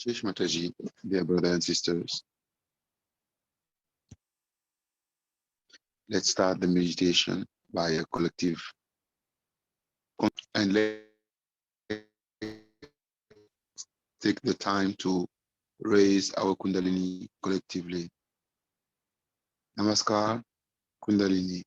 Jesh Mataji, dear brothers and sisters, let's start the meditation by a collective and let's take the time to raise our Kundalini collectively. Namaskar, Kundalini.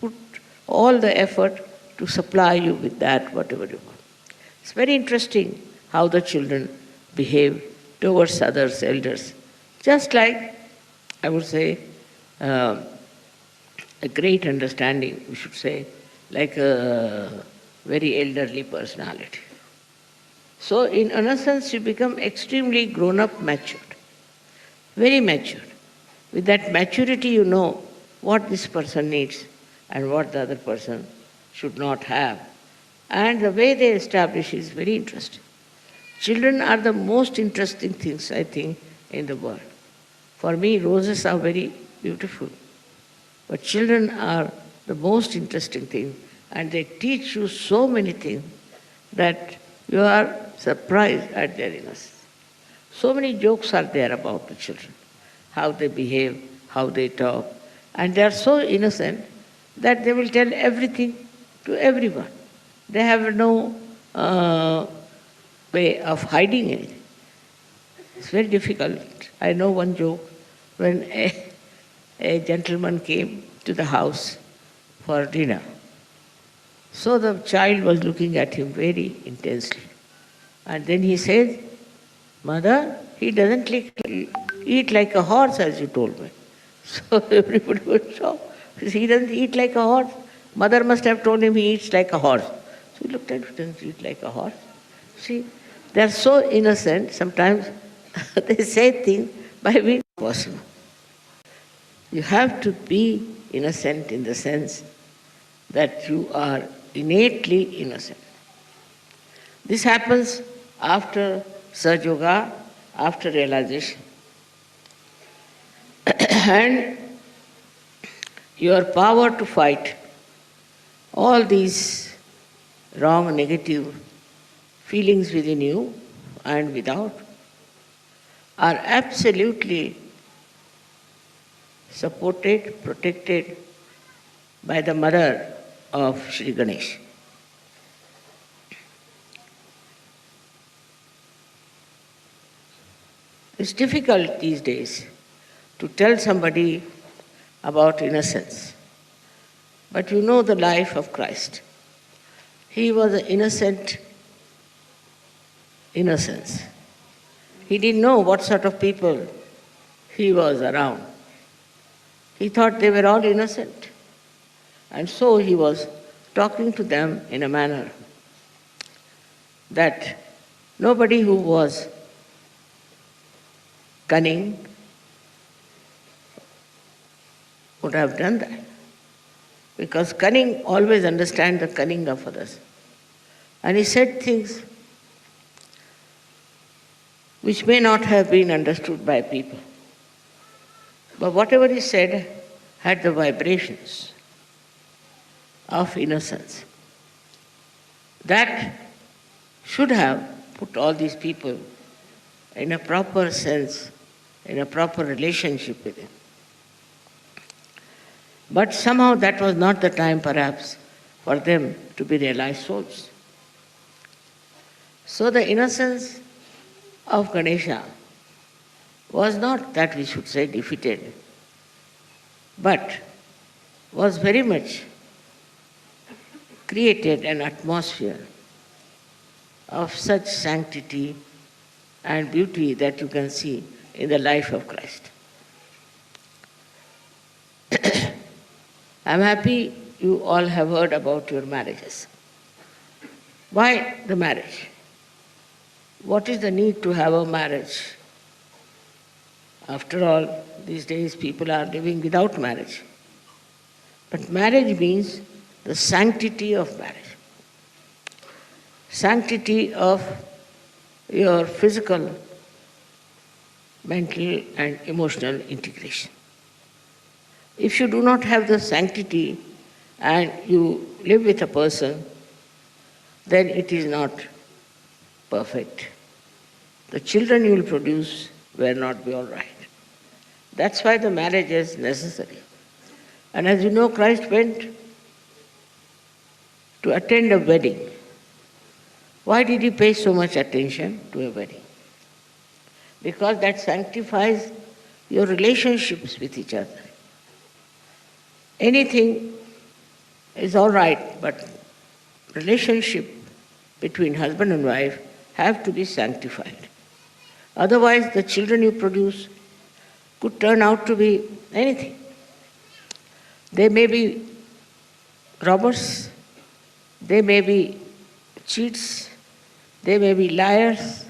Put all the effort to supply you with that, whatever you want. It's very interesting how the children behave towards others, elders. Just like I would say, uh, a great understanding, we should say, like a very elderly personality. So, in innocence, you become extremely grown up, matured, very matured. With that maturity, you know what this person needs and what the other person should not have. And the way they establish is very interesting. Children are the most interesting things, I think, in the world. For me, roses are very beautiful, but children are the most interesting thing, and they teach you so many things that you are surprised at their innocence. So many jokes are there about the children, how they behave, how they talk, and they are so innocent that they will tell everything to everyone. They have no way of hiding anything. It's very difficult. I know one joke when a gentleman came to the house for dinner. So the child was looking at him very intensely. And then he said, "Mother, he doesn't eat like a horse as you told me." So everybody was shocked. He doesn't eat like a horse. Mother must have told him he eats like a horse. So he looked at him, doesn't eat like a horse. See, they are so innocent, sometimes they say things by which possible. You have to be innocent in the sense that you are innately innocent. This happens after Sahaja Yoga, after realization. And your power to fight all these wrong, negative feelings within you and without are absolutely supported, protected by the mother of Shri Ganesha. It's difficult these days to tell somebody about innocence. But you know the life of Christ. He was an innocent innocence. He didn't know what sort of people he was around. He thought they were all innocent. And so he was talking to them in a manner that nobody who was cunning would have done that. Because cunning always understands the cunning of others. And he said things which may not have been understood by people. But whatever he said had the vibrations of innocence. That should have put all these people in a proper sense, in a proper relationship with him. But somehow that was not the time, perhaps, for them to be realized souls. So the innocence of Ganesha was not that we should say defeated, but was very much created an atmosphere of such sanctity and beauty that you can see in the life of Christ. I'm happy you all have heard about your marriages. Why the marriage? What is the need to have a marriage? After all, these days people are living without marriage. But marriage means the sanctity of marriage. Sanctity of your physical, mental and emotional integration. If you do not have the sanctity and you live with a person, then it is not perfect. The children you will produce will not be all right. That's why the marriage is necessary. And as you know, Christ went to attend a wedding. Why did he pay so much attention to a wedding? Because that sanctifies your relationships with each other. Anything is all right, but relationship between husband and wife have to be sanctified. Otherwise, the children you produce could turn out to be anything. They may be robbers, they may be cheats, they may be liars,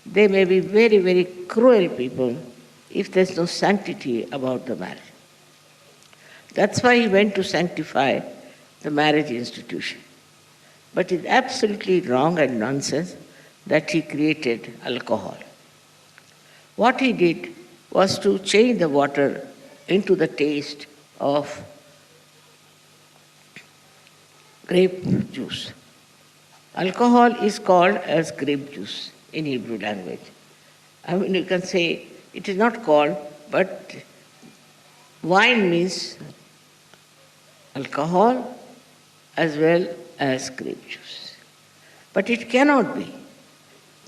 they may be very, very cruel people if there's no sanctity about the marriage. That's why he went to sanctify the marriage institution. But it's absolutely wrong and nonsense that he created alcohol. What he did was to change the water into the taste of grape juice. Alcohol is called as grape juice in Hebrew language. I mean, you can say it is not called, but wine means alcohol as well as grape juice. But it cannot be,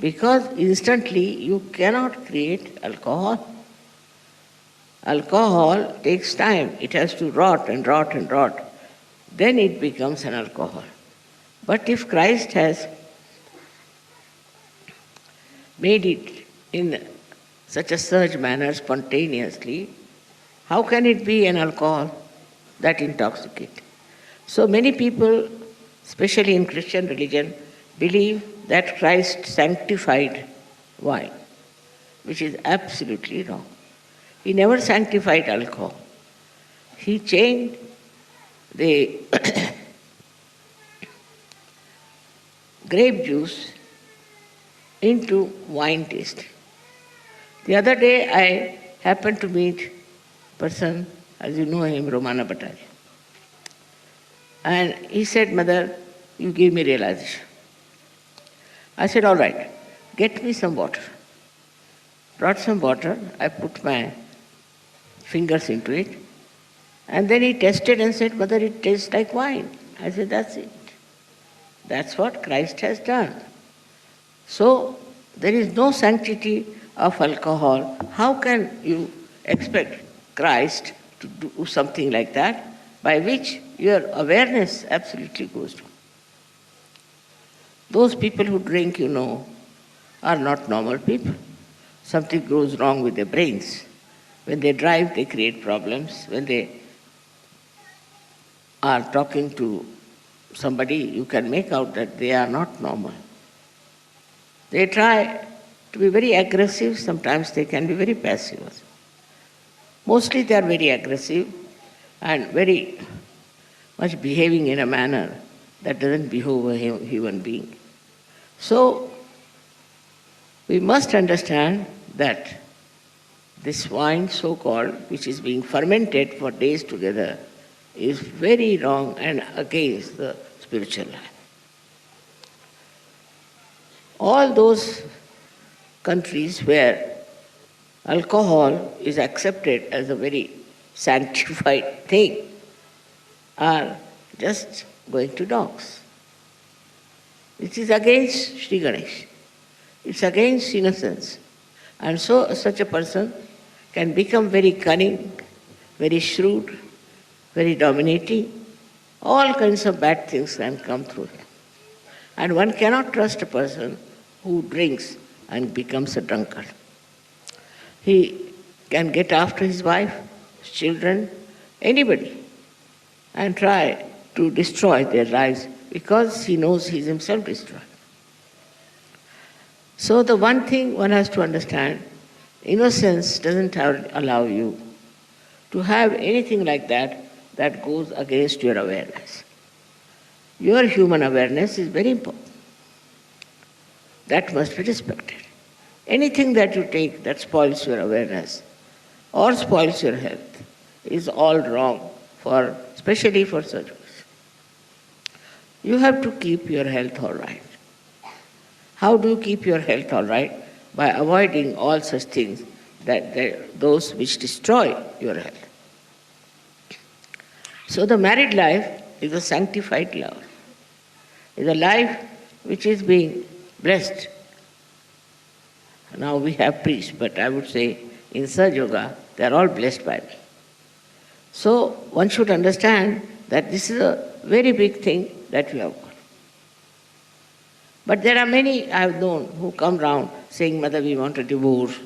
because instantly you cannot create alcohol. Alcohol takes time. It has to rot and rot and rot. Then it becomes an alcohol. But if Christ has made it in such a surge manner spontaneously, how can it be an alcohol that intoxicates? So many people, especially in Christian religion, believe that Christ sanctified wine, which is absolutely wrong. He never sanctified alcohol. He changed the grape juice into wine taste. The other day I happened to meet a person, as you know him, Romana Bhattacharya. And he said, "Mother, you gave me realization." I said, "All right, get me some water." Brought some water, I put my fingers into it, and then he tested and said, "Mother, it tastes like wine." I said, "That's it. That's what Christ has done." So there is no sanctity of alcohol. How can you expect Christ to do something like that, by which your awareness absolutely goes down? Those people who drink, are not normal people. Something goes wrong with their brains. When they drive, they create problems. When they are talking to somebody, you can make out that they are not normal. They try to be very aggressive. Sometimes they can be very passive also. Mostly they are very aggressive and very much behaving in a manner that doesn't behove a human being. So we must understand that this wine, so-called, which is being fermented for days together, is very wrong and against the spiritual life. All those countries where alcohol is accepted as a very sanctified thing are just going to dogs. It is against Shri Ganesha. It's against innocence. And so such a person can become very cunning, very shrewd, very dominating. All kinds of bad things can come through him. And one cannot trust a person who drinks and becomes a drunkard. He can get after his wife, his children, anybody, and try to destroy their lives because he knows he is himself destroyed. So the one thing one has to understand, innocence doesn't allow you to have anything like that that goes against your awareness. Your human awareness is very important. That must be respected. Anything that you take that spoils your awareness or spoils your health is all wrong, especially for surgeons. You have to keep your health all right. How do you keep your health all right? By avoiding all such things, those which destroy your health. So the married life is a sanctified love. It's a life which is being blessed. Now we have priests, but I would say in Sahaja Yoga, they are all blessed by me. So one should understand that this is a very big thing that we have got. But there are many I have known who come round saying, "Mother, we want a divorce.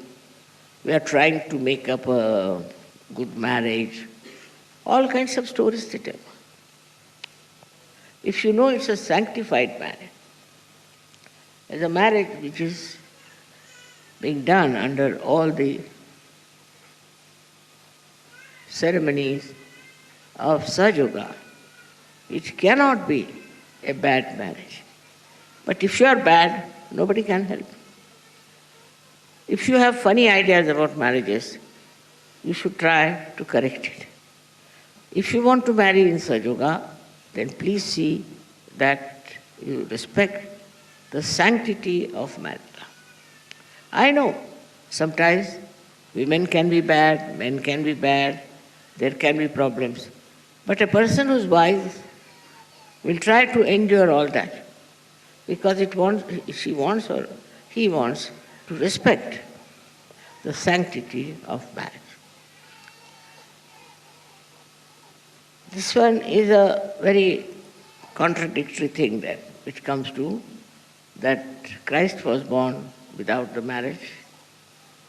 we are trying to make up a good marriage, all kinds of stories they tell. If you know it's a sanctified marriage, it's a marriage which is being done under all the ceremonies of Sahaja, it cannot be a bad marriage. But if you are bad, nobody can help. If you have funny ideas about marriages, you should try to correct it. If you want to marry in Sahaja, then please see that you respect the sanctity of marriage. I know sometimes women can be bad, men can be bad, there can be problems. But a person who's wise will try to endure all that because she wants or he wants to respect the sanctity of marriage. This one is a very contradictory thing that which comes to that Christ was born without the marriage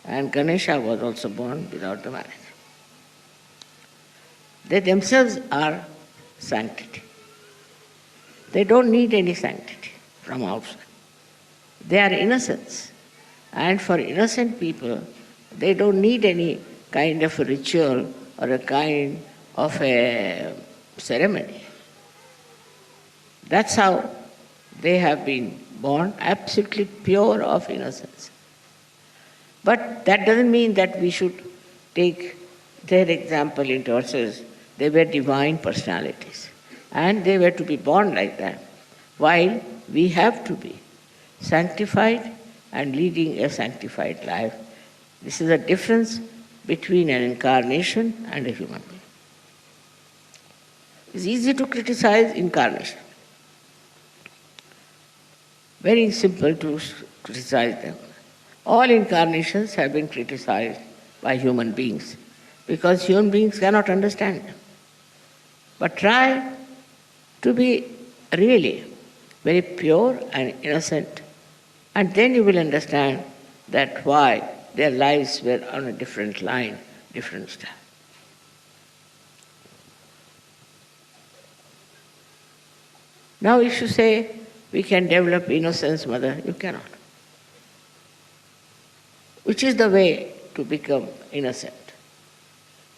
and Ganesha was also born without the marriage. They themselves are sanctity. They don't need any sanctity from outside. They are innocence. And for innocent people, they don't need any kind of a ritual or a kind of a ceremony. That's how they have been born, absolutely pure of innocence. But that doesn't mean that we should take their example into ourselves. They were divine personalities. And they were to be born like that, while we have to be sanctified and leading a sanctified life. This is a difference between an incarnation and a human being. It's easy to criticize incarnation. Very simple to criticize them. All incarnations have been criticized by human beings because human beings cannot understand them. But try to be really very pure and innocent, and then you will understand that why their lives were on a different line, different style. Now if you say, we can develop innocence, mother, you cannot. Which is the way to become innocent?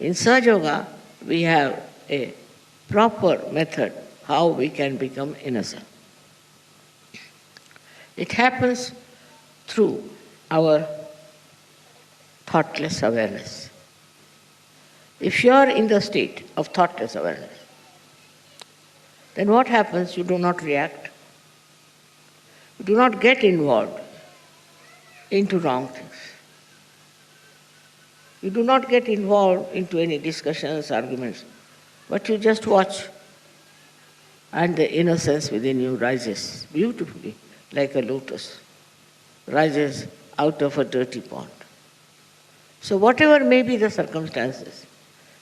In Sahaja Yoga, we have a proper method how we can become innocent. It happens through our thoughtless awareness. If you are in the state of thoughtless awareness, then what happens? You do not react. You do not get involved into wrong things. You do not get involved into any discussions, arguments, but you just watch. And the innocence within you rises beautifully, like a lotus, rises out of a dirty pond. So whatever may be the circumstances,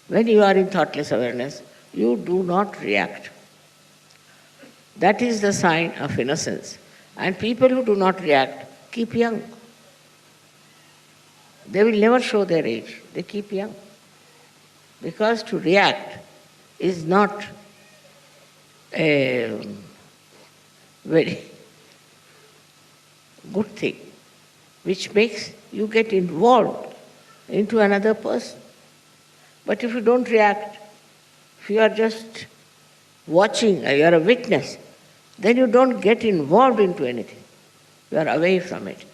when you are in thoughtless awareness, you do not react. That is the sign of innocence. And people who do not react keep young. They will never show their age. They keep young. Because to react is not a very good thing, which makes you get involved into another person. But if you don't react, if you are just watching, you are a witness, then you don't get involved into anything. You are away from it.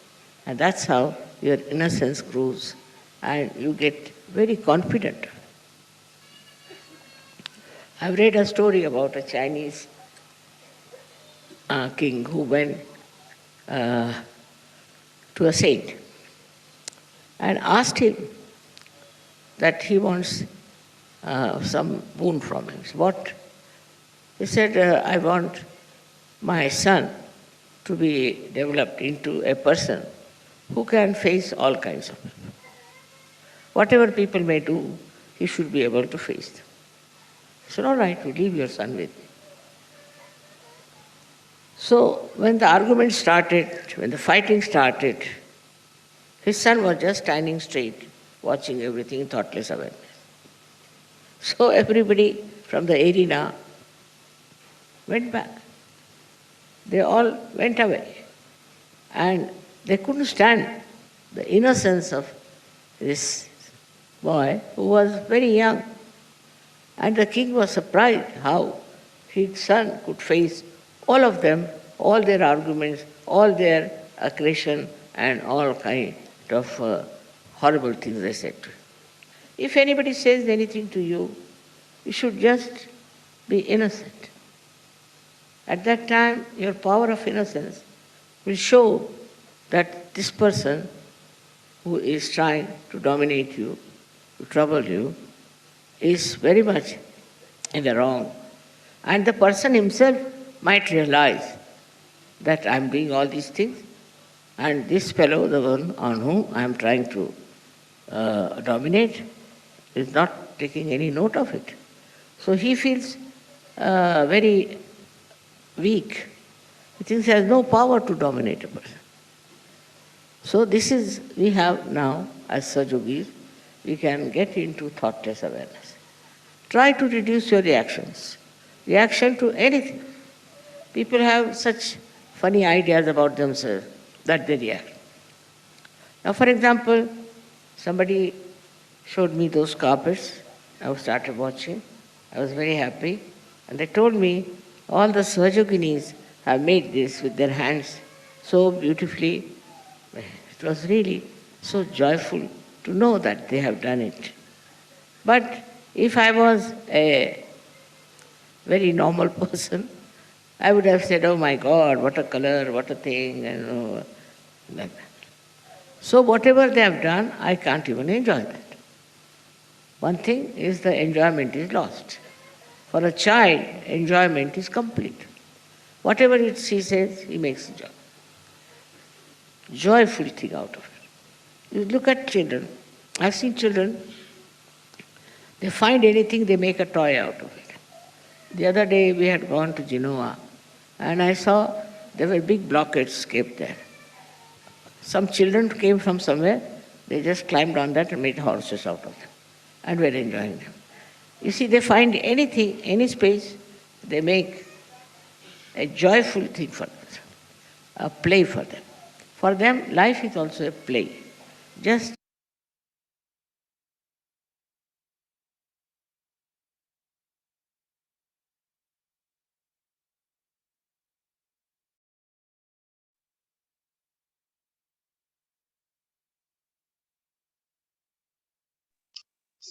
And that's how your innocence grows and you get very confident. I've read a story about a Chinese king who went to a saint and asked him that he wants some boon from him. What? He said, I want my son to be developed into a person who can face all kinds of people. Whatever people may do, he should be able to face them. He said, all right, we leave your son with me. So when the argument started, when the fighting started, his son was just standing straight watching everything, thoughtless awareness. So everybody from the arena went back. They all went away. And they couldn't stand the innocence of this boy who was very young. And the king was surprised how his son could face all of them, all their arguments, all their aggression, and all kind of horrible things they said to him. If anybody says anything to you, you should just be innocent. At that time, your power of innocence will show that this person who is trying to dominate you, to trouble you, is very much in the wrong. And the person himself might realize that I'm doing all these things, and this fellow, the one on whom I'm trying to dominate, is not taking any note of it. So he feels very weak. He thinks he has no power to dominate a person. So this is, we have now, as Sajogis, we can get into thoughtless awareness. Try to reduce your reactions. Reaction to anything. People have such funny ideas about themselves that they react. Now, for example, somebody showed me those carpets. I started watching. I was very happy. And they told me all the Swajoginis have made this with their hands so beautifully. It was really so joyful to know that they have done it. But if I was a very normal person, I would have said, oh my God, what a color, what a thing, and like that. So whatever they have done, I can't even enjoy that. One thing is the enjoyment is lost. For a child, enjoyment is complete. Whatever he says, he makes joyful thing out of it. You look at children. I've seen children, they find anything, they make a toy out of it. The other day we had gone to Genoa, and I saw there were big blockades kept there. Some children came from somewhere, they just climbed on that and made horses out of them, and were enjoying them. You see, they find anything, any space, they make a joyful thing for them, a play for them. For them, life is also a play. Just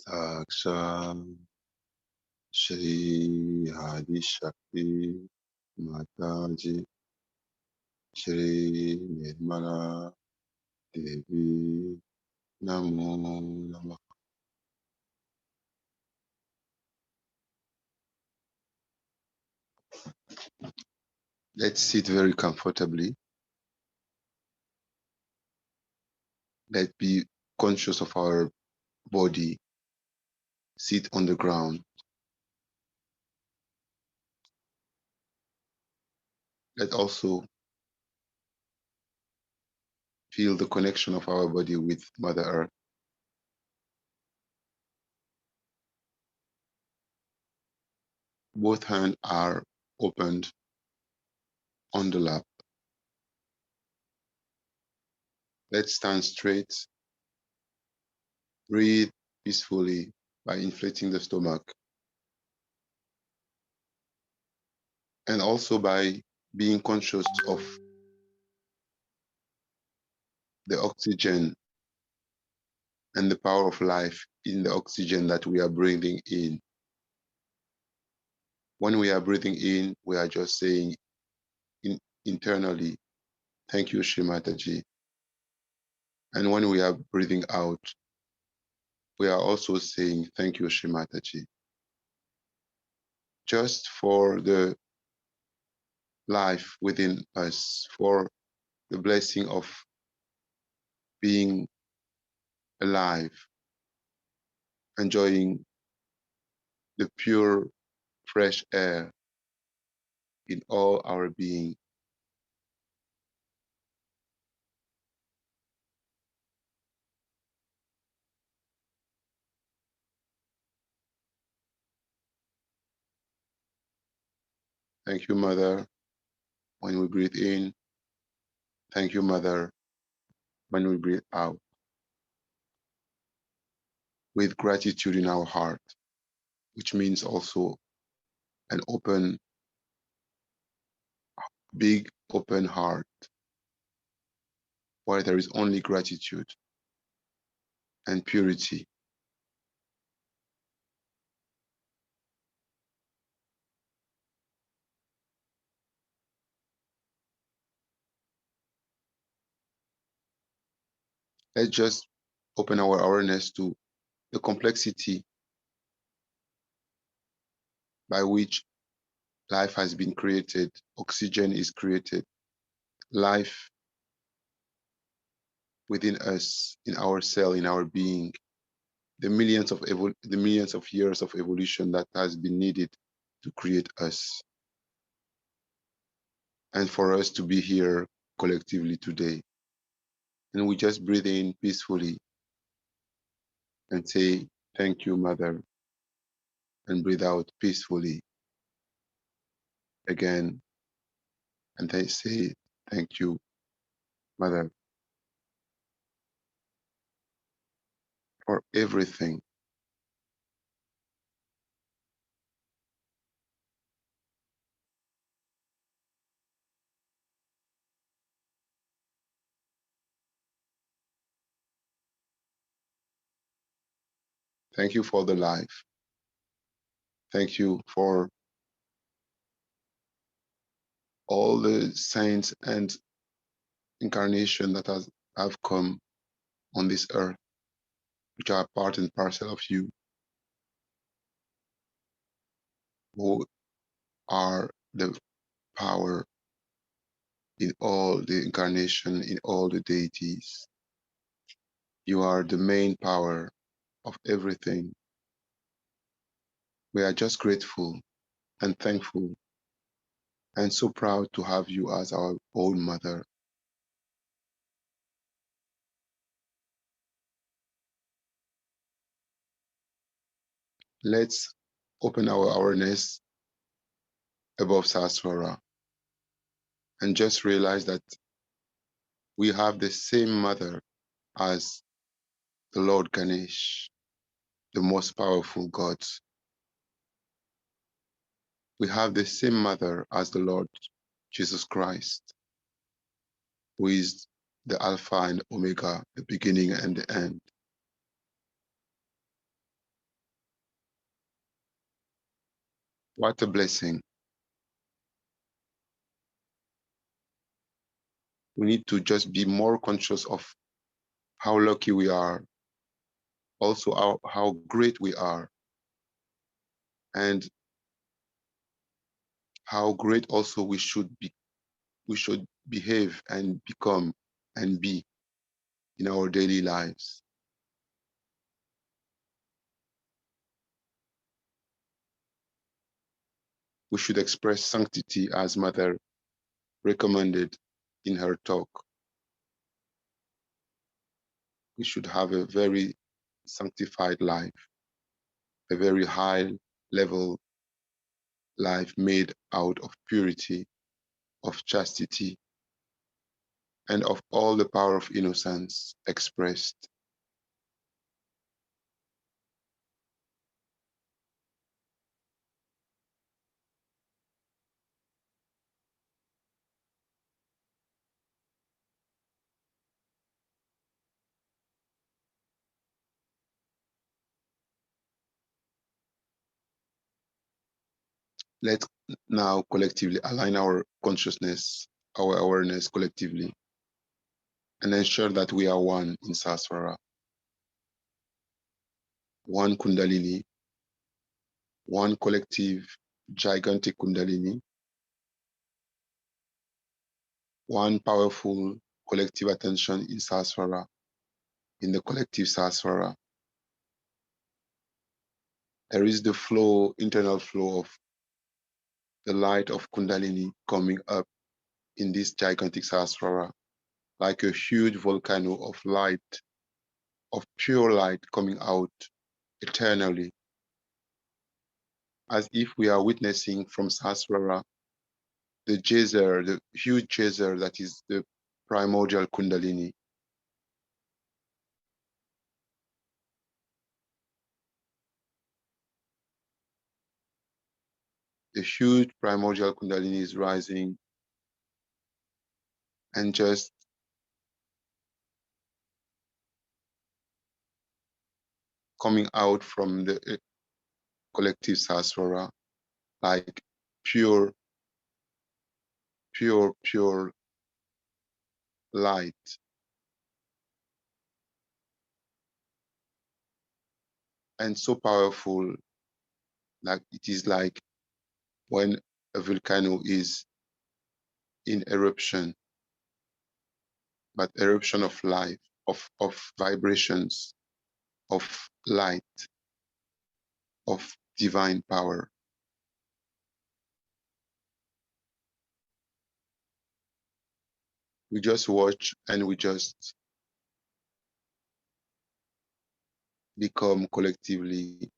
Saksha Shri Hadi Shakti Mataji Shri Nirmala Devi Namo Namah. Let's sit very comfortably. Let's be conscious of our body. Sit on the ground. Let also feel the connection of our body with Mother Earth. Both hands are opened on the lap. Let's stand straight. Breathe peacefully by inflating the stomach, and also by being conscious of the oxygen and the power of life in the oxygen that we are breathing in. When we are breathing in, we are just saying internally, thank you, Shri Mataji. And when we are breathing out, we are also saying, thank you, Shri Mataji. Just for the life within us, for the blessing of being alive, enjoying the pure, fresh air in all our being. Thank you, Mother, when we breathe in. Thank you, Mother, when we breathe out. With gratitude in our heart, which means also an open, big open heart where there is only gratitude and purity. Let's just open our awareness to the complexity by which life has been created, oxygen is created, life within us, in our cell, in our being, the millions of years of evolution that has been needed to create us, and for us to be here collectively today. And we just breathe in peacefully and say, thank you, Mother, and breathe out peacefully again. And I say, thank you, Mother, for everything. Thank you for the life. Thank you for all the saints and incarnation that have come on this earth, which are part and parcel of you, who are the power in all the incarnation, in all the deities. You are the main power of everything. We are just grateful and thankful and so proud to have you as our own mother. Let's open our awareness above Saswara and just realize that we have the same mother as the Lord Ganesh, the most powerful god. We have the same mother as the Lord Jesus Christ, who is the Alpha and Omega, the beginning and the end. What a blessing. We need to just be more conscious of how lucky we are, also how great we are, and how great also we should behave and become and be in our daily lives. We should express sanctity as Mother recommended in her talk. We should have a very sanctified life, a very high level life made out of purity, of chastity, and of all the power of innocence expressed. Let's now collectively align our consciousness, our awareness collectively, and ensure that we are one in Saswara, one Kundalini, one collective, gigantic Kundalini, one powerful collective attention in Saswara, in the collective Saswara. There is the flow, internal flow of the light of Kundalini coming up in this gigantic Saswara, like a huge volcano of light, of pure light coming out eternally, as if we are witnessing from Saswara the geyser, the huge geyser that is the primordial Kundalini. The huge primordial Kundalini is rising and just coming out from the collective Sahasrara like pure, pure light. And so powerful, like it is like when a volcano is in eruption, but eruption of life, of vibrations, of light, of divine power. We just watch and we just become collectively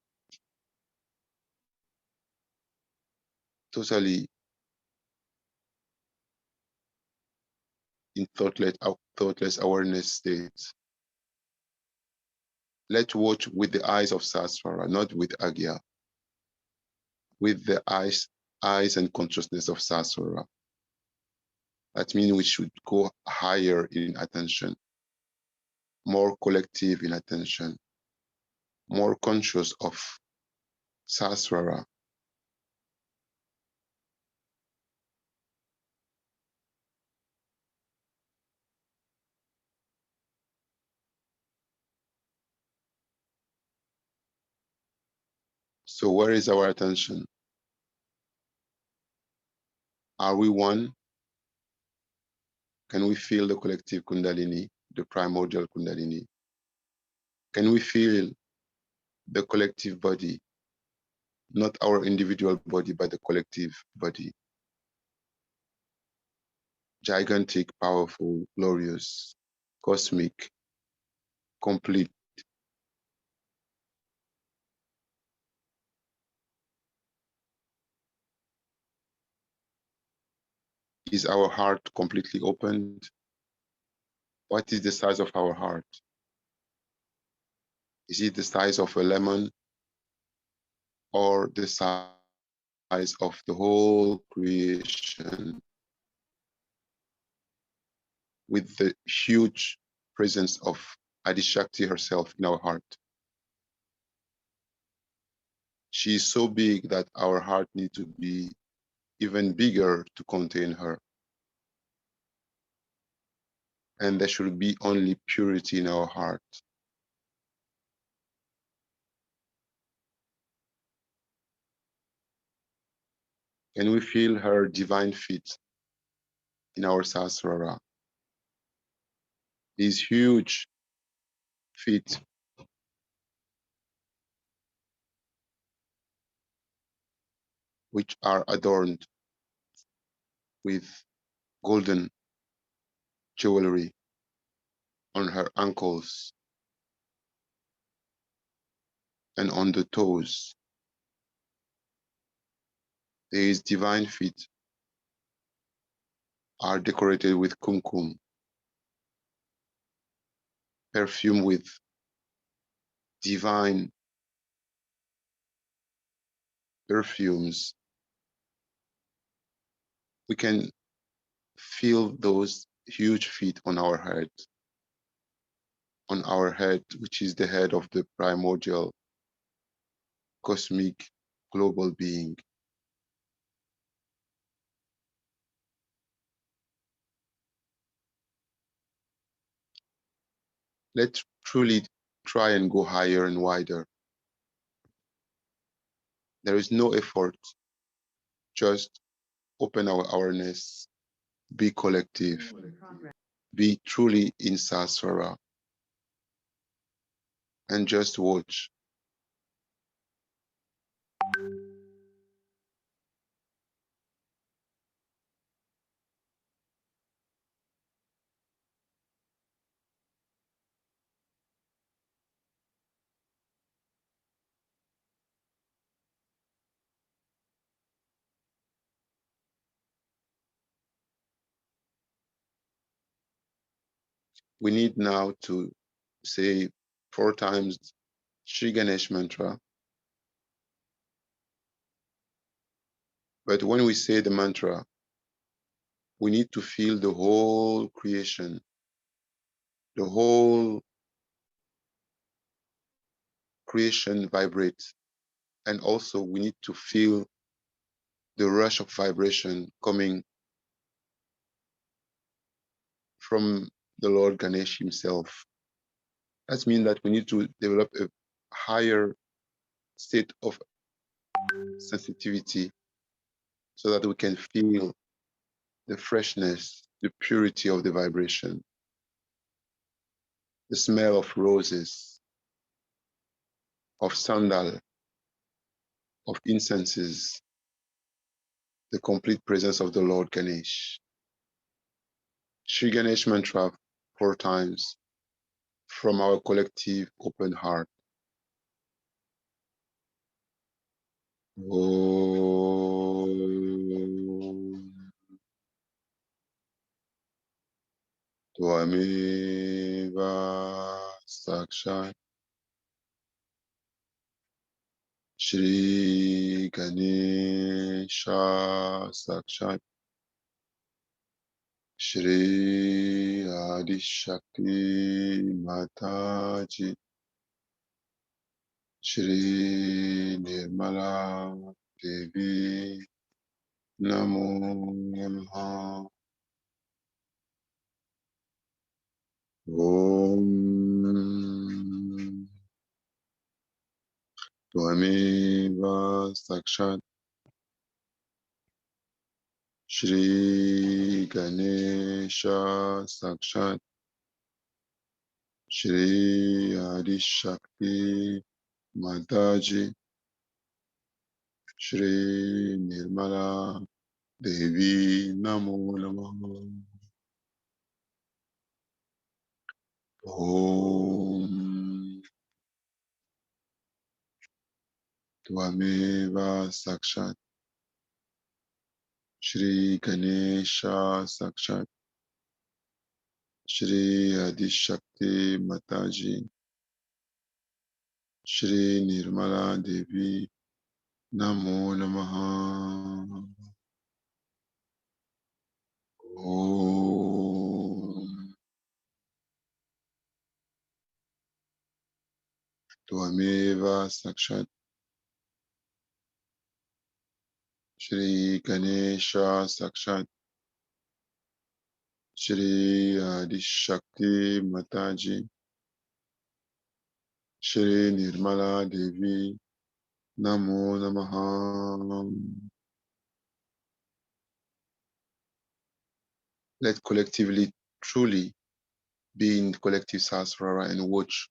totally in thoughtless awareness state. Let's watch with the eyes of Sasvara, not with Agya, with the eyes and consciousness of Sasvara. That means we should go higher in attention, more collective in attention, more conscious of Sasvara. So where is our attention? Are we one? Can we feel the collective Kundalini, the primordial Kundalini? Can we feel the collective body, not our individual body, but the collective body? Gigantic, powerful, glorious, cosmic, complete. Is our heart completely opened? What is the size of our heart? Is it the size of a lemon or the size of the whole creation with the huge presence of Adishakti herself in our heart? She is so big that our heart needs to be even bigger to contain her. And there should be only purity in our heart. Can we feel her divine feet in our Sahasrara? These huge feet which are adorned with golden jewelry on her ankles and on the toes. These divine feet are decorated with kumkum, perfumed with divine perfumes. We can feel those huge feet on our head, which is the head of the primordial cosmic global being. Let's truly try and go higher and wider. There is no effort, just open our awareness, be collective, be truly in Sahasrara, and just watch. we need now to say 4 times Shri Ganesh mantra. But when we say the mantra, we need to feel the whole creation, the whole creation vibrate. And also we need to feel the rush of vibration coming from the Lord Ganesh himself. That means that we need to develop a higher state of sensitivity so that we can feel the freshness, the purity of the vibration, the smell of roses, of sandal, of incenses, the complete presence of the Lord Ganesh. Shri Ganesh mantra 4 times from our collective open heart. Om Tvameva Sakshat Shri Ganesha Sakshat Shri Adi Shakti Mataji Shri Nirmala Devi Namo Namaha Om Tvameva Sakshat Shri Ganesha Sakshat Shri Adi Shakti Mataji Shri Nirmala Devi Namo Namaha Om Tvameva Sakshat Shri Ganesha Sakshat Shri Adi Shakti Mataji Shri Nirmala Devi Namo Namaha Om Tvameva Sakshat Shri Ganesha Sakshat Shri Adi Shakti Mataji Shri Nirmala Devi Namo Namaha. Let collectively truly be in collective Sahasrara and watch,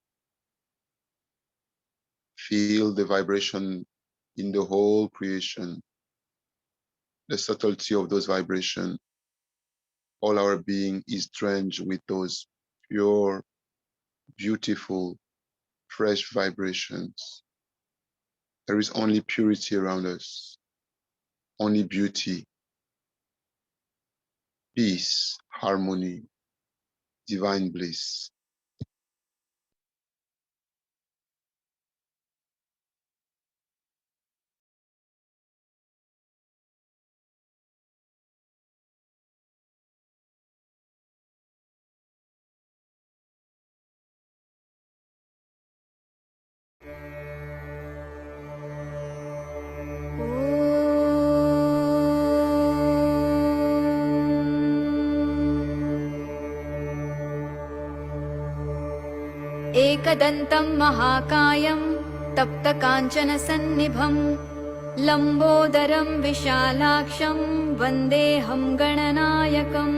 feel the vibration in the whole creation, the subtlety of those vibrations. All our being is drenched with those pure, beautiful, fresh vibrations. There is only purity around us, only beauty, peace, harmony, divine bliss. एकदन्तं महाकायं तप्तकाञ्चनसन्निभं लम्बोदरं विशालाक्षं वन्देऽहं गणनायकम्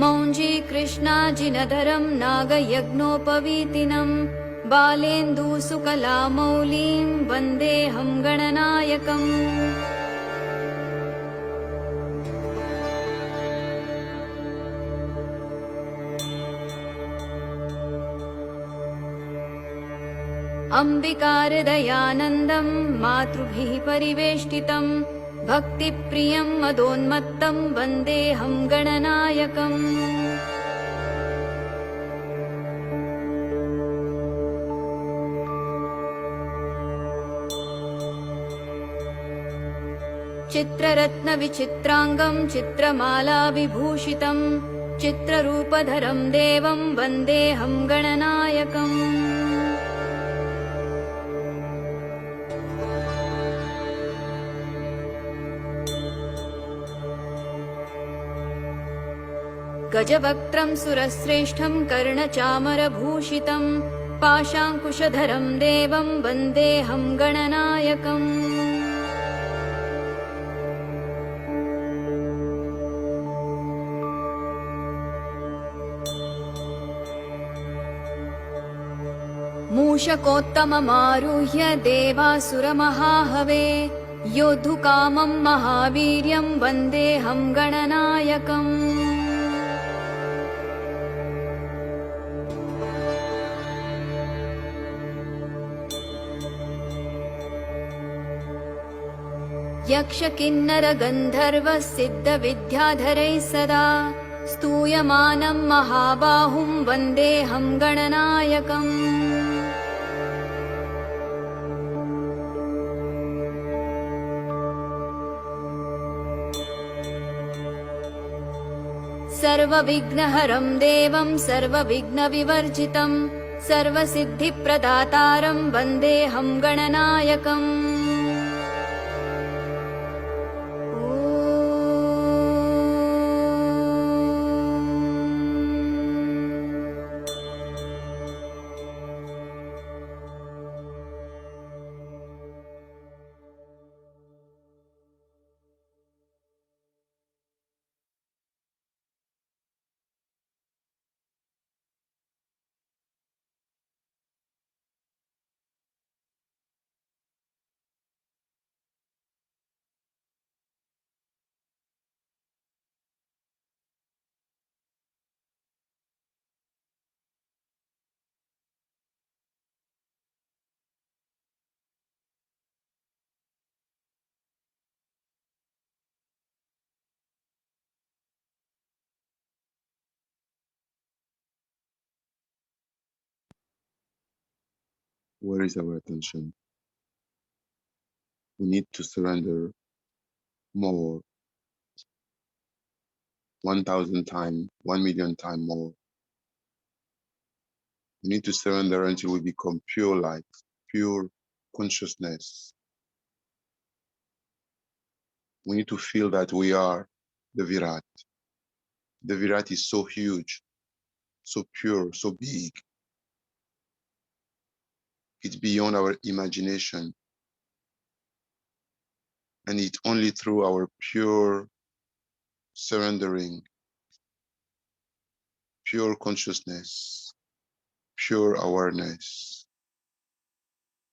मौञ्जी कृष्णाजिनधरं नागयज्ञोपवीतिनं बालेन्दुसुकलामौलिं वन्देऽहं गणनायकम् अम्बिकारदयानन्दं मातृभिः परिवेष्टितं भक्तिप्रियं मदोन्मत्तं वन्देऽहं गणनायकम् चित्ररत्नविचित्राङ्गं चित्रमालाविभूषितं चित्ररूपधरं देवं वन्देऽहं गणनायकम् गजवक्त्रं सुरश्रेष्ठं कर्णचामरभूषितं पाशाङ्कुशधरं देवं वन्देऽहं गणनायकम् मूषकोत्तममारुह्य देवासुरमहाहवे योद्धुकामं महावीर्यं वन्देऽहं गणनायकम् यक्षकिन्नरगन्धर्वसिद्धविद्याधरैः सदा स्तूयमानं महाबाहुं वन्देऽहं गणनायकम् सर्वविघ्नहरं देवं सर्वविघ्नविवर्जितं सर्वसिद्धिप्रदातारं वन्देऽहं गणनायकम् Where is our attention? We need to surrender more, 1,000 times, 1,000,000 times more. We need to surrender until we become pure light, pure consciousness. We need to feel that we are the Virat. The Virat is so huge, so pure, so big. It's beyond our imagination. And it's only through our pure surrendering, pure consciousness, pure awareness,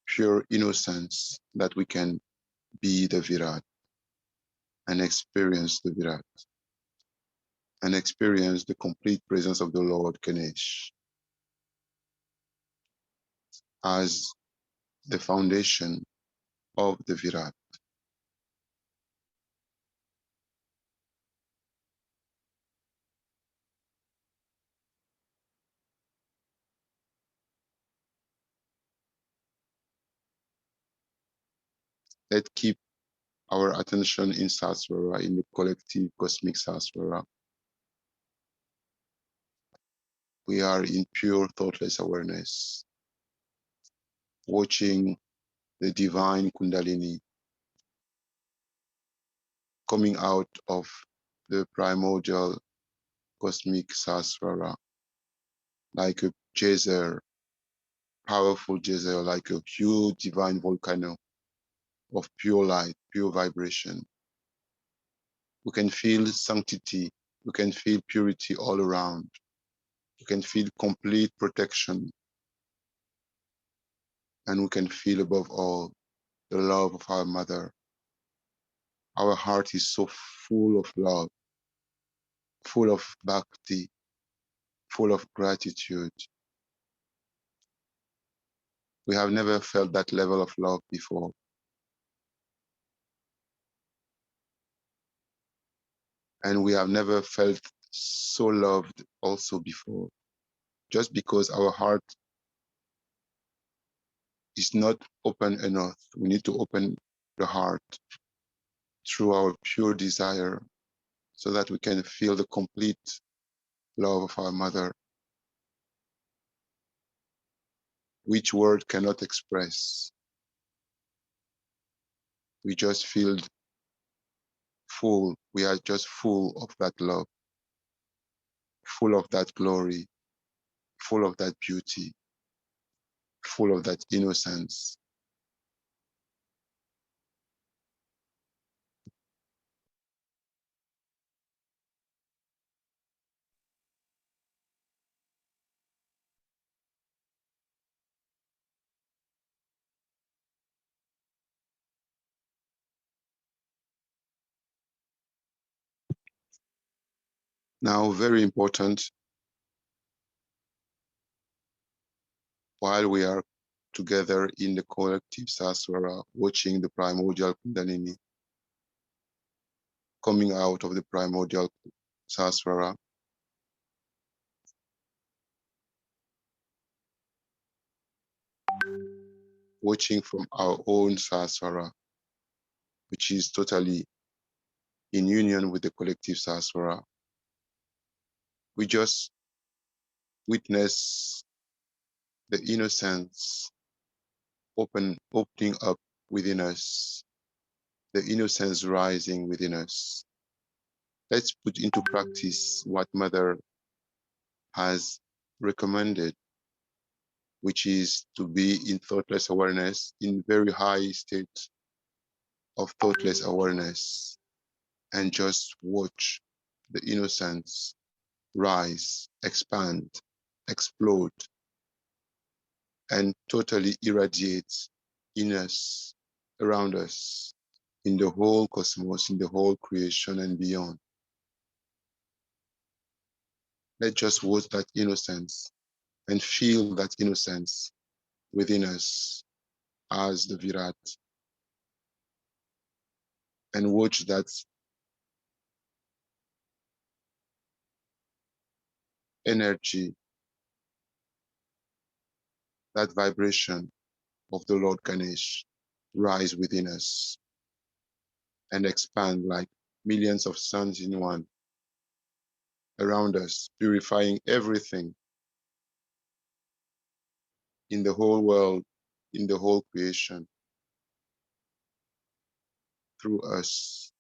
pure innocence that we can be the Virat and experience the Virat and experience the complete presence of the Lord Ganesha as the foundation of the Virat. Let's keep our attention in Saswara, in the collective cosmic Saswara. We are in pure thoughtless awareness, watching the divine Kundalini coming out of the primordial cosmic Saswara, like a geyser, powerful geyser, like a huge divine volcano of pure light, pure vibration. We can feel sanctity, we can feel purity all around. We can feel complete protection. And we can feel above all the love of our mother. Our heart is so full of love, full of bhakti, full of gratitude. We have never felt that level of love before. And we have never felt so loved also before. Just because our heart is not open enough, we need to open the heart through our pure desire so that we can feel the complete love of our mother, which word cannot express. We just feel full. We are just full of that love, full of that glory, full of that beauty, full of that innocence. Now, very important, while we are together in the collective Saswara, watching the primordial Kundalini coming out of the primordial Saswara, watching from our own Saswara, which is totally in union with the collective Saswara. We just witness the innocence opening up within us, the innocence rising within us. Let's put into practice what Mother has recommended, which is to be in thoughtless awareness, in very high state of thoughtless awareness, and just watch the innocence rise, expand, explode, and totally irradiate in us, around us, in the whole cosmos, in the whole creation and beyond. Let's just watch that innocence and feel that innocence within us as the Virat, and watch that energy, that vibration of the Lord Ganesh rise within us and expand like millions of suns in one around us, purifying everything in the whole world, in the whole creation through us.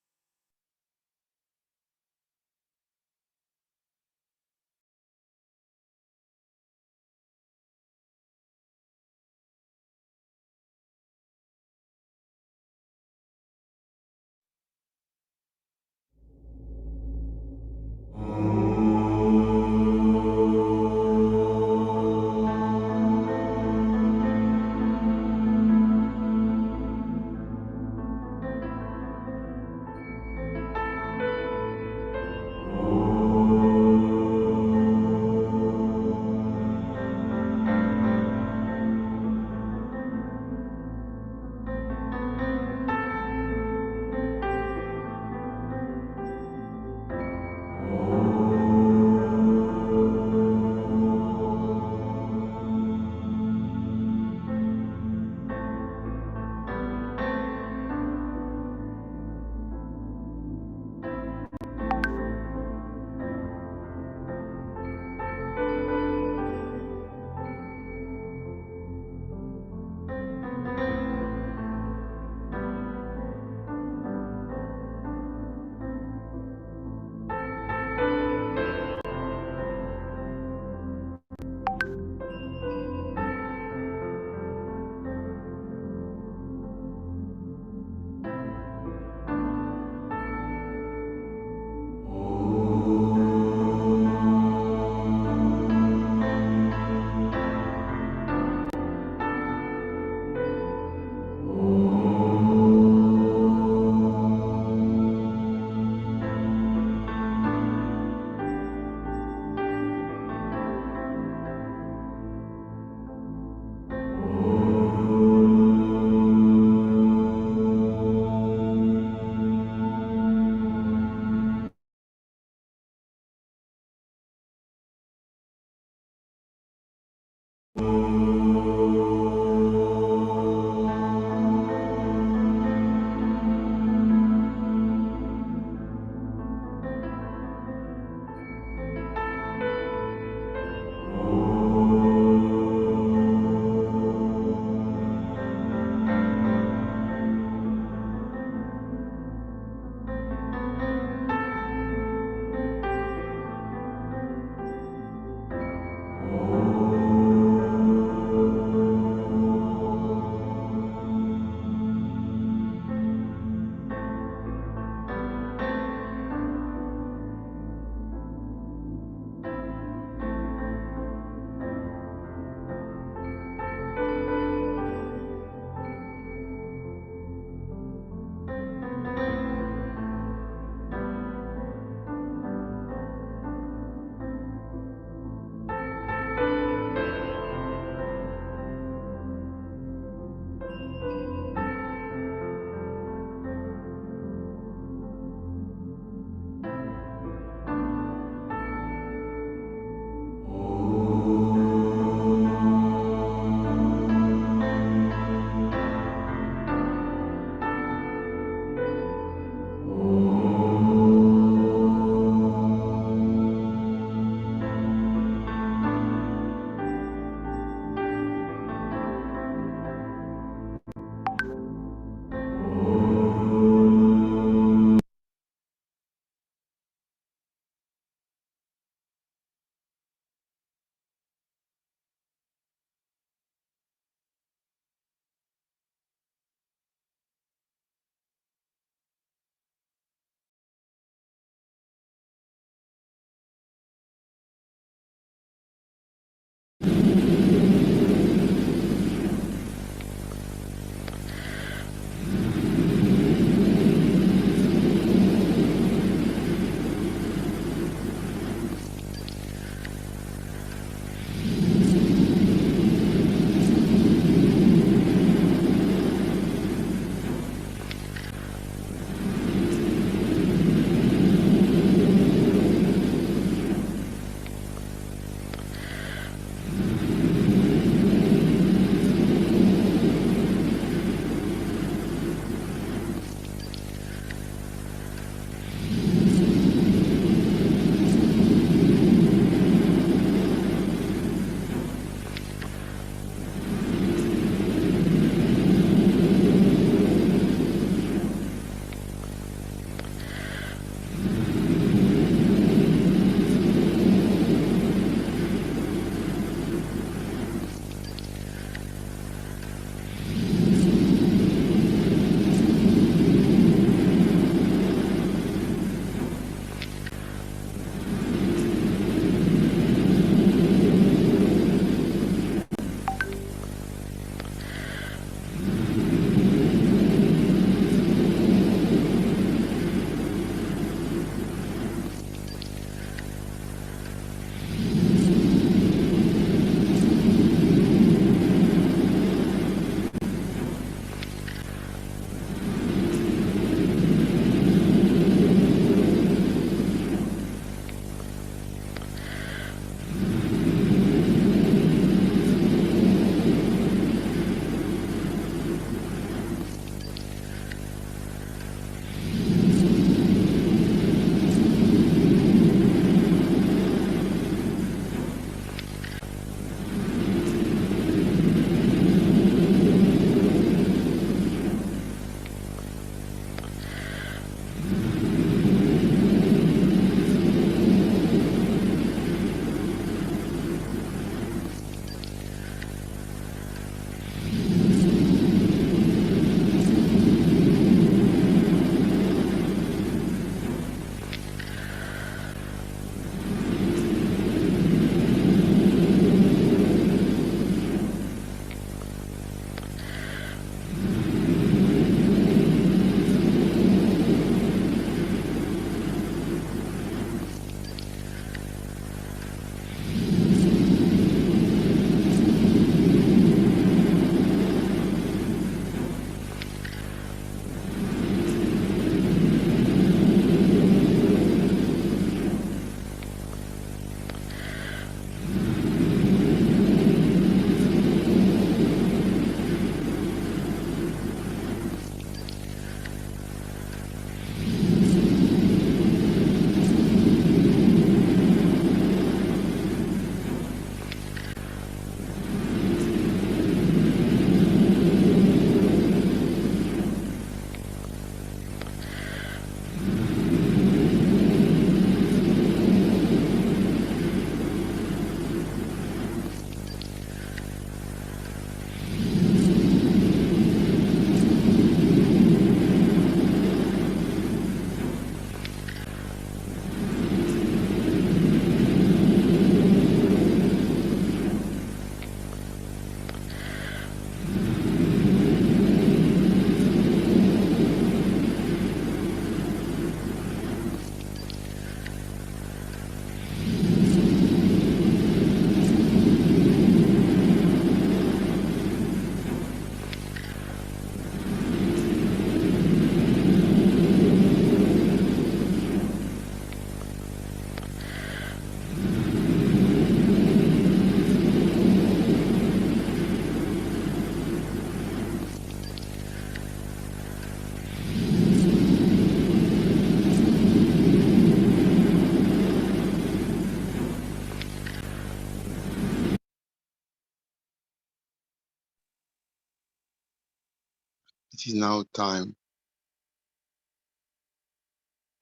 it is now time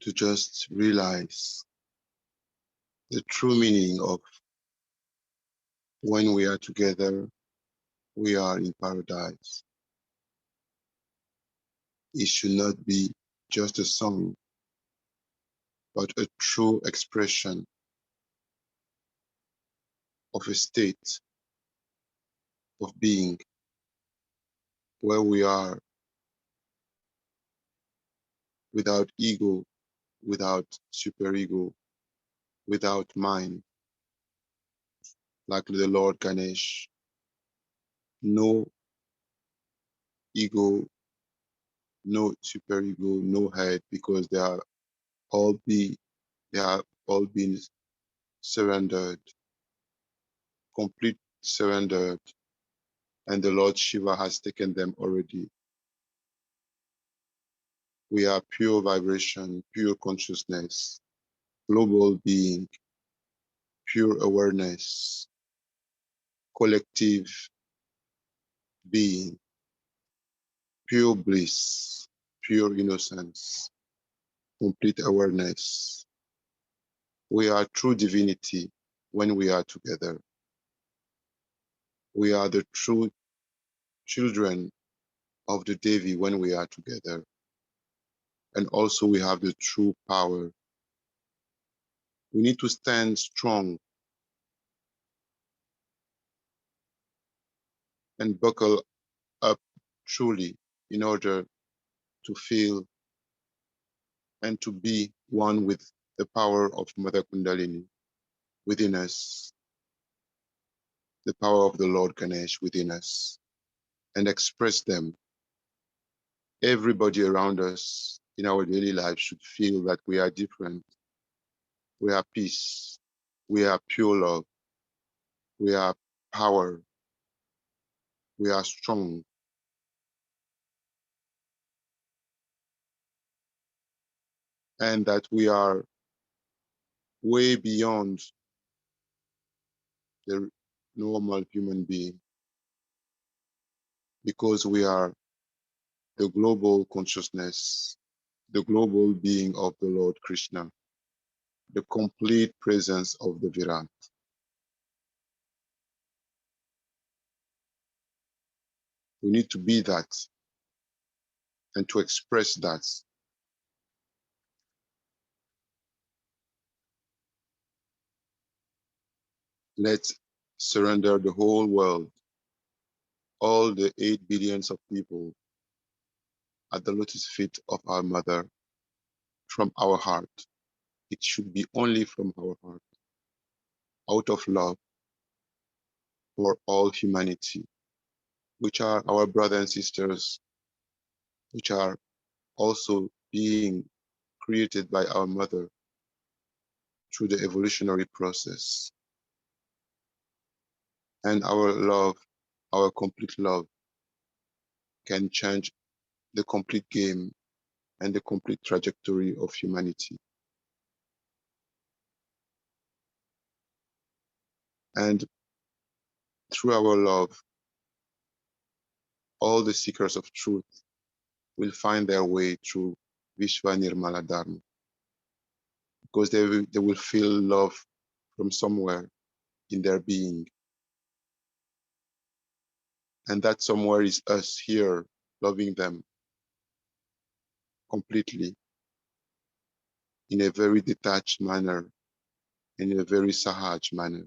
to just realize the true meaning of when we are together, we are in paradise. It should not be just a song, but a true expression of a state of being where we are without ego, without superego, without mind, like the Lord Ganesh. No ego, no superego, no head, because all be they are all been surrendered, complete surrendered, and the Lord Shiva has taken them already. We are pure vibration, pure consciousness, global being, pure awareness, collective being, pure bliss, pure innocence, complete awareness. We are true divinity when we are together. We are the true children of the Devi when we are together. And also we have the true power. We need to stand strong and buckle up truly in order to feel and to be one with the power of Mother Kundalini within us, the power of the Lord Ganesh within us, and express them. Everybody around us in our daily life should feel that we are different. We are peace. We are pure love. We are power. We are strong. And that we are way beyond the normal human being, because we are the global consciousness, the global being of the Lord Krishna, the complete presence of the Virat. We need to be that, and to express that. Let's surrender the whole world, all the 8 billions of people, at the lotus feet of our mother, from our heart. It should be only from our heart, out of love for all humanity, which are our brothers and sisters, which are also being created by our mother through the evolutionary process. And our love, our complete love, can change the complete game and the complete trajectory of humanity. And through our love, all the seekers of truth will find their way through Vishwa Nirmala Dharma, because they will feel love from somewhere in their being. And that somewhere is us here, loving them completely, in a very detached manner, in a very Sahaj manner.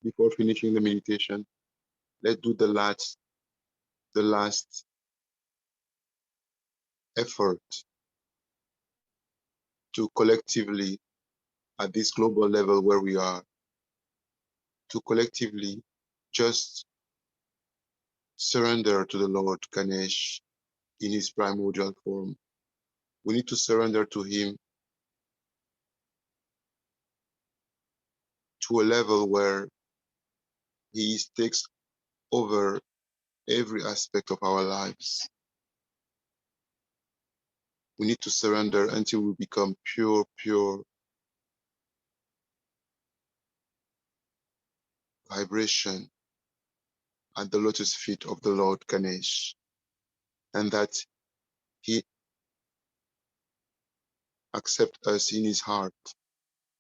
Before finishing the meditation, let's do the last the last effort to collectively, at this global level where we are, to collectively just surrender to the Lord Ganesh in his primordial form. We need to surrender to him to a level where he takes over every aspect of our lives. We need to surrender until we become pure vibration at the lotus feet of the Lord Ganesh, and that he accepts us in his heart,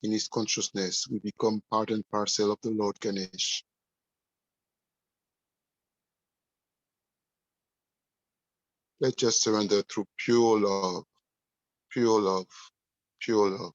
in his consciousness. We become part and parcel of the Lord Ganesh. Let's just surrender through pure love, pure love.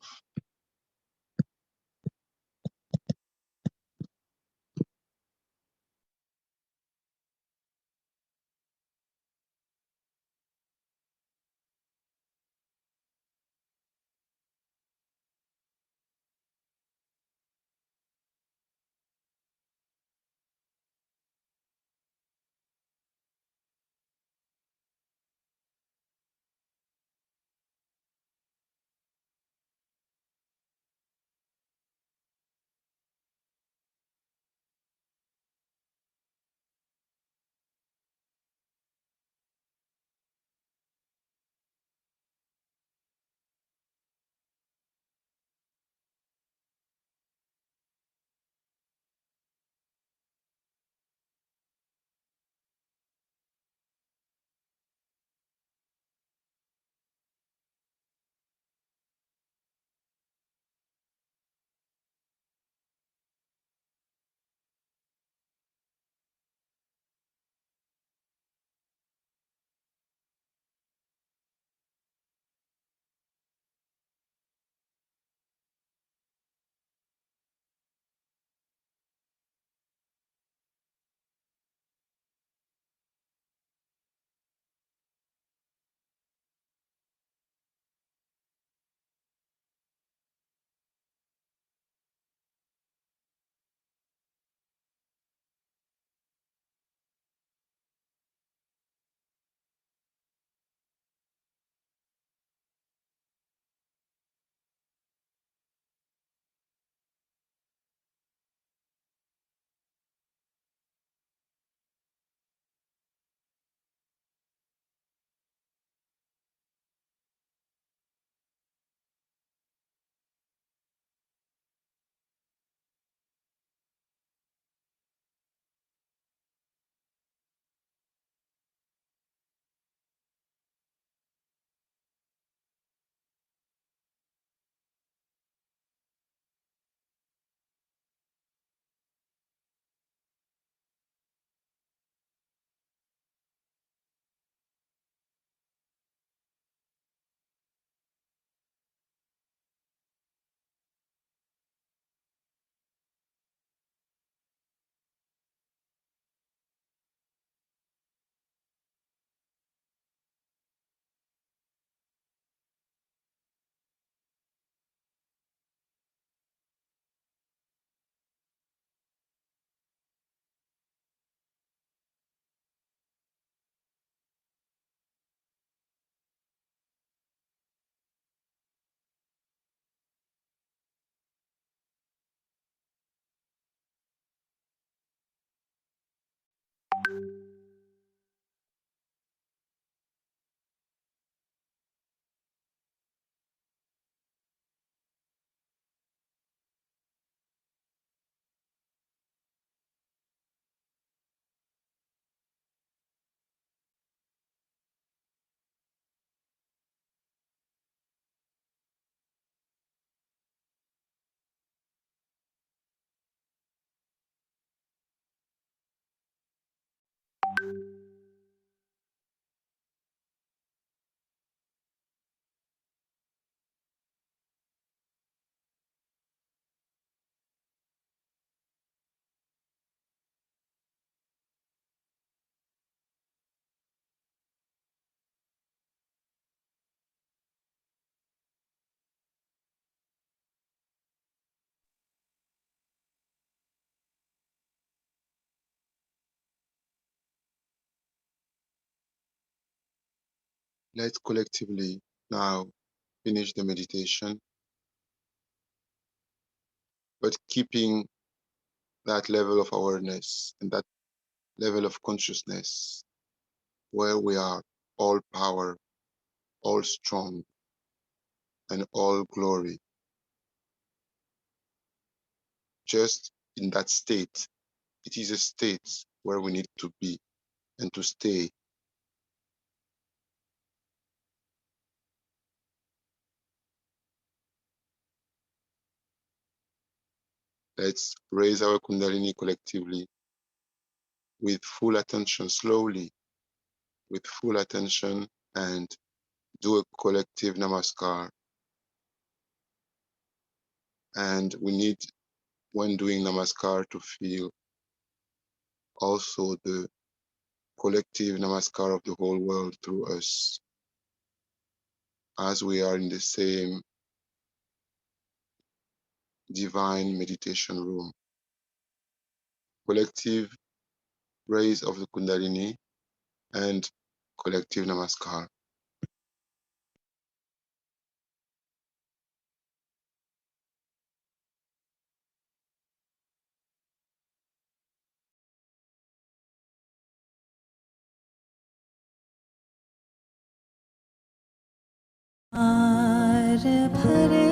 Let's collectively now finish the meditation, but keeping that level of awareness and that level of consciousness where we are all power, all strong, and all glory. Just in that state, it is a state where we need to be and to stay. Let's raise our Kundalini collectively with full attention, slowly, with full attention, and do a collective namaskar. And we need, when doing namaskar, to feel also the collective namaskar of the whole world through us, as we are in the same divine meditation room. Collective raise of the Kundalini and collective namaskar. आर भरे